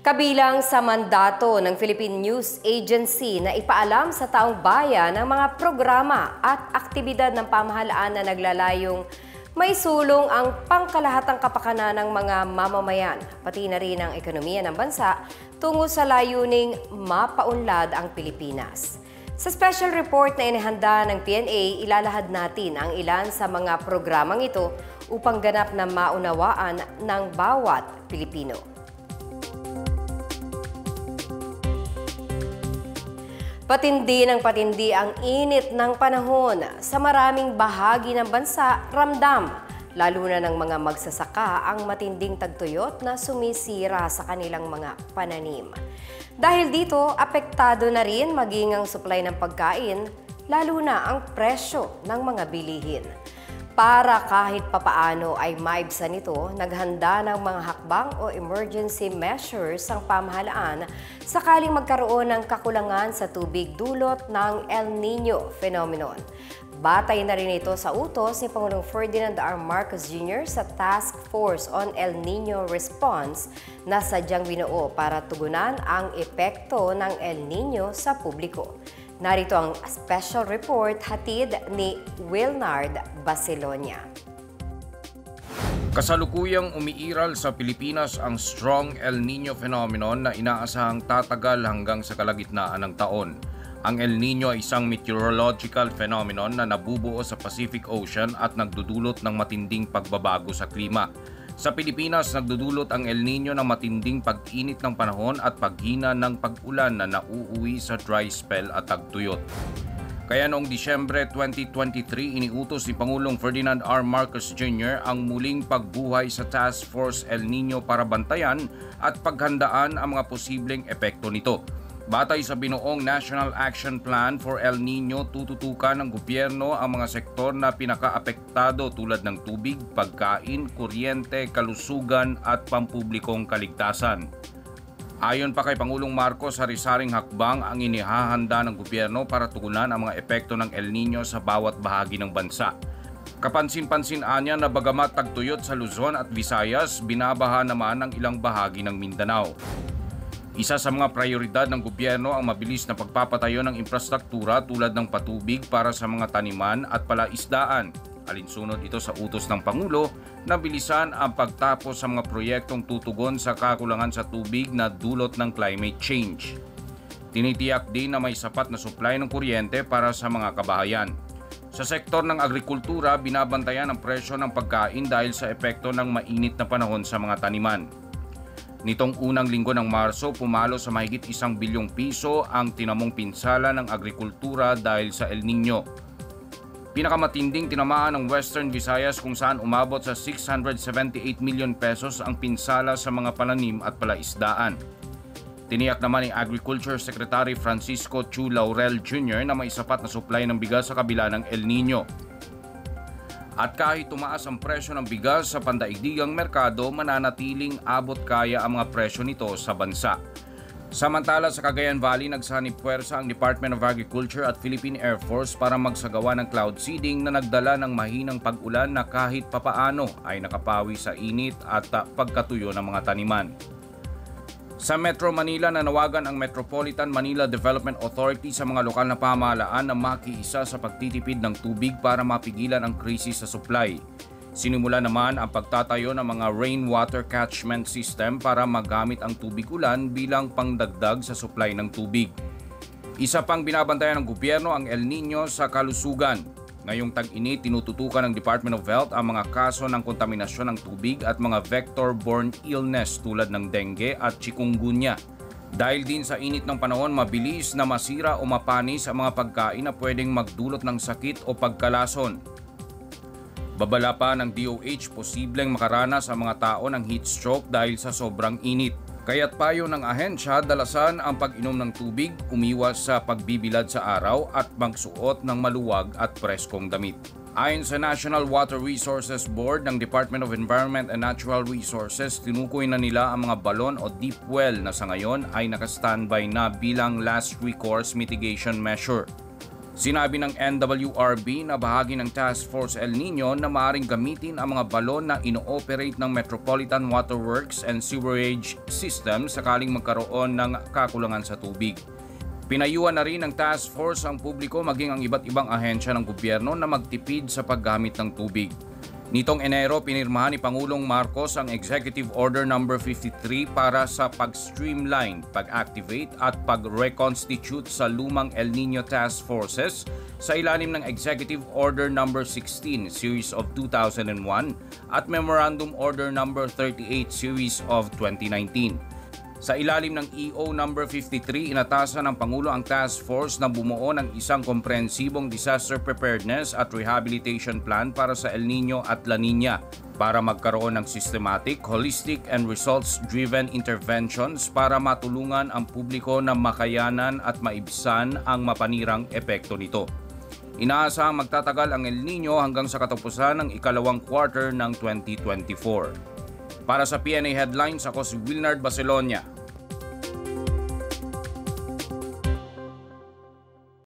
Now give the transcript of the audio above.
Kabilang sa mandato ng Philippine News Agency na ipaalam sa taong bayan ang mga programa at aktibidad ng pamahalaan na naglalayong may sulong ang pangkalahatang kapakanan ng mga mamamayan, pati na rin ang ekonomiya ng bansa tungo sa layuning mapaunlad ang Pilipinas. Sa special report na inihanda ng PNA, ilalahad natin ang ilan sa mga programang ito upang ganap na maunawaan ng bawat Pilipino. Patindi ng patindi ang init ng panahon. Sa maraming bahagi ng bansa, ramdam, lalo na ng mga magsasaka ang matinding tagtuyot na sumisira sa kanilang mga pananim. Dahil dito, apektado na rin maging ang supply ng pagkain, lalo na ang presyo ng mga bilihin. Para kahit papaano ay maibsan ito, naghanda ng mga hakbang o emergency measures ang pamahalaan sakaling magkaroon ng kakulangan sa tubig dulot ng El Niño phenomenon. Batay na rin ito sa utos ni Pangulong Ferdinand R. Marcos Jr. sa Task Force on El Niño Response na sadyang binuo para tugunan ang epekto ng El Niño sa publiko. Narito ang special report hatid ni Wilnard Basilonia. Kasalukuyang umiiral sa Pilipinas ang strong El Niño phenomenon na inaasahang tatagal hanggang sa kalagitnaan ng taon. Ang El Niño ay isang meteorological phenomenon na nabubuo sa Pacific Ocean at nagdudulot ng matinding pagbabago sa klima. Sa Pilipinas, nagdudulot ang El Niño ng matinding pag-init ng panahon at paghina ng pag-ulan na nauuwi sa dry spell at tagtuyot. Kaya noong Disyembre 2023, iniutos ni Pangulong Ferdinand R. Marcos Jr. ang muling pagbuhay sa Task Force El Niño para bantayan at paghandaan ang mga posibleng epekto nito. Batay sa binuong National Action Plan for El Niño, tututukan ng gobyerno ang mga sektor na pinakaapektado tulad ng tubig, pagkain, kuryente, kalusugan at pampublikong kaligtasan. Ayon pa kay Pangulong Marcos, sari-saring hakbang ang inihahanda ng gobyerno para tugunan ang mga epekto ng El Niño sa bawat bahagi ng bansa. Kapansin-pansin anya na bagamat tagtuyot sa Luzon at Visayas, binabaha naman ang ilang bahagi ng Mindanao. Isa sa mga prioridad ng gobyerno ang mabilis na pagpapatayo ng infrastruktura tulad ng patubig para sa mga taniman at palaisdaan. Alinsunod ito sa utos ng Pangulo na bilisan ang pagtapos sa mga proyektong tutugon sa kakulangan sa tubig na dulot ng climate change. Tinitiyak din na may sapat na supply ng kuryente para sa mga kabahayan. Sa sektor ng agrikultura, binabantayan ang presyo ng pagkain dahil sa epekto ng mainit na panahon sa mga taniman. Nitong unang linggo ng Marso, pumalo sa mahigit 1 bilyong piso ang tinamong pinsala ng agrikultura dahil sa El Niño. Pinakamatinding tinamaan ng Western Visayas kung saan umabot sa 678 million pesos ang pinsala sa mga pananim at palaisdaan. Tiniyak naman ni Agriculture Secretary Francisco Chu Laurel Jr. na may sapat na supply ng bigas sa kabila ng El Niño. At kahit tumaas ang presyo ng bigas sa pandaigdigang merkado, mananatiling abot kaya ang mga presyo nito sa bansa. Samantala sa Cagayan Valley, nagsanib puwersa ang Department of Agriculture at Philippine Air Force para magsagawa ng cloud seeding na nagdala ng mahinang pag-ulan na kahit papaano ay nakapawi sa init at pagkatuyo ng mga taniman. Sa Metro Manila, nanawagan ang Metropolitan Manila Development Authority sa mga lokal na pamahalaan na makiisa sa pagtitipid ng tubig para mapigilan ang krisis sa supply. Sinimula naman ang pagtatayo ng mga rainwater catchment system para magamit ang tubig ulan bilang pangdagdag sa supply ng tubig. Isa pang binabantayan ng gobyerno ang El Niño sa kalusugan. Ngayong tag-init, tinututukan ng Department of Health ang mga kaso ng kontaminasyon ng tubig at mga vector-borne illness tulad ng dengue at chikungunya. Dahil din sa init ng panahon, mabilis na masira o mapanis ang mga pagkain na pwedeng magdulot ng sakit o pagkalason. Babala pa ng DOH, posibleng makaranas ang mga tao ng heat stroke dahil sa sobrang init. Kaya't payo ng ahensya, dalasan ang pag-inom ng tubig, umiwas sa pagbibilad sa araw at magsuot ng maluwag at preskong damit. Ayon sa National Water Resources Board ng Department of Environment and Natural Resources, tinukoy na nila ang mga balon o deep well na sa ngayon ay naka-standby na bilang last recourse mitigation measure. Sinabi ng NWRB na bahagi ng Task Force El Nino na maaaring gamitin ang mga balon na ino-operate ng Metropolitan Waterworks and Sewerage System sakaling magkaroon ng kakulangan sa tubig. Pinayuhan na rin ng Task Force ang publiko maging ang iba't ibang ahensya ng gobyerno na magtipid sa paggamit ng tubig. Nitong Enero, pinirmahan ni Pangulong Marcos ang Executive Order No. 53 para sa pag-streamline, pag-activate at pag-reconstitute sa lumang El Nino Task Forces sa ilalim ng Executive Order No. 16 Series of 2001 at Memorandum Order No. 38 Series of 2019. Sa ilalim ng EO No. 53, inatasan ng Pangulo ang task force na bumuo ng isang komprehensibong disaster preparedness at rehabilitation plan para sa El Nino at La Nina para magkaroon ng systematic, holistic, and results-driven interventions para matulungan ang publiko na makayanan at maibsan ang mapanirang epekto nito. Inaasahang magtatagal ang El Nino hanggang sa katapusan ng ikalawang quarter ng 2024. Para sa PNA Headlines, ako si Wilnard Bacelonia.